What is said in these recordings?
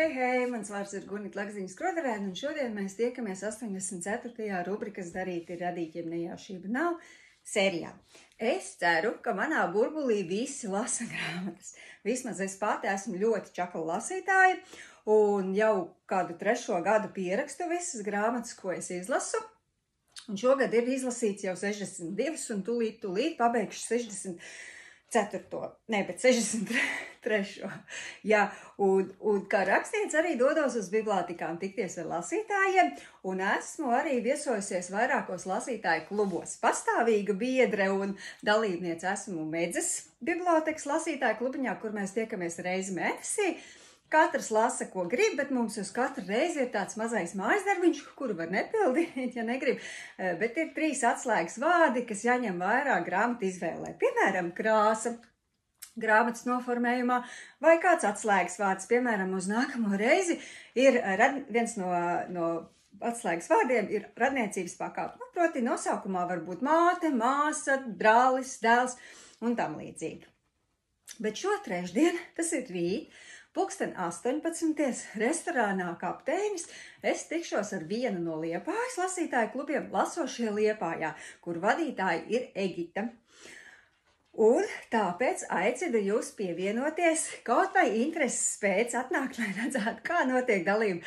Hei, mans vārds ir Gunita Lagziņas Kroderēna, un šodien mēs tiekamies 84. rubrikas Darīt ir radīt, ja nejaušība nav sērijā. Es ceru, ka manā burbulī visi lasa grāmatas. Vismaz es pati esmu ļoti čakla lasītāja, un jau kādu 3. gadu pierakstu visas grāmatas, ko es izlasu. Un šogad ir izlasīts jau 62, un tūlīt pabeigšu 64. Ne, bet 63. Jā, un kā rakstniece arī dodos uz bibliotēkām tikties ar lasītājiem, un esmu arī viesojusies vairākos lasītāju klubos. Pastāvīga biedre un dalībniece esmu Medzes bibliotēkas lasītāju klubiņā, kur mēs tiekamies reizi mēnesī. Katrs lasa, ko grib, bet mums uz katru reizi ir tāds mazais mājas darbiņš, kuru var nepildīt, ja negrib. Bet ir 3 atslēgas vārdi, kas jāņem vērā grāmatu izvēlē. Piemēram, krāsa, grāmatas noformējumā, vai kāds atslēgas vārds. Piemēram, uz nākamo reizi ir viens no atslēgas vārdiem ir radniecības pakāpe. Proti, nosaukumā var būt māte, māsa, brālis, dēls un tam līdzīgi. Bet šo trešdienu, tas ir rīt, 18. restorānā Kapteinis, es tikšos ar vienu no Liepājas lasītāju klubiem Lasošie Liepājā, kur vadītāji ir Egita. Un tāpēc aicinu jūs pievienoties, kaut vai intereses pēc atnākt, lai redzētu, kā notiek dalība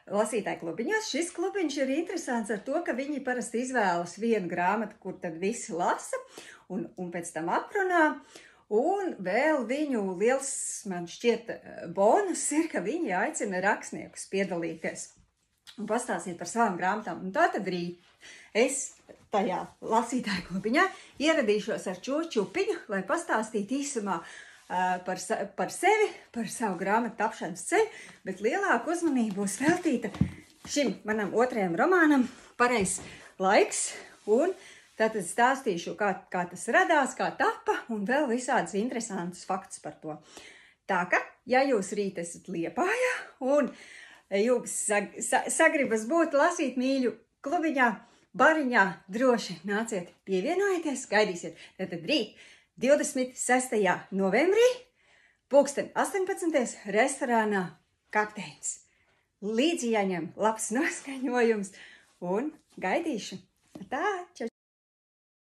lasītāju klubiņos. Šis klubiņš ir interesants ar to, ka viņi parasti izvēlas vienu grāmatu, kur tad visi lasa un pēc tam aprunā. Un vēl viņu liels, man šķiet, bonus ir, ka viņi aicina rakstniekus piedalīties un pastāstīt par savām grāmatām. Un tātad rīt es tajā lasītāju klubiņā ieradīšos ar šo čupiņu, lai pastāstītu īsumā par sevi, par savu grāmatu tapšanas ceļu, bet lielāku uzmanību būs veltīta šim manam 2. romānam Pareizs laiks, un tātad stāstīšu, kā tas radās, kā tapa, un vēl visādus interesantus faktus par to. Tā ka, ja jūs rīt esat Liepājā, un jums sagribas būt lasīt mīļu klubiņā, bariņā, droši nāciet, pievienojieties, gaidīsiet. Tātad rīt, 26. novembrī, 18. restorānā Kapteinis. Līdzi jāņem labs noskaņojums, un gaidīšu. Tā, čau!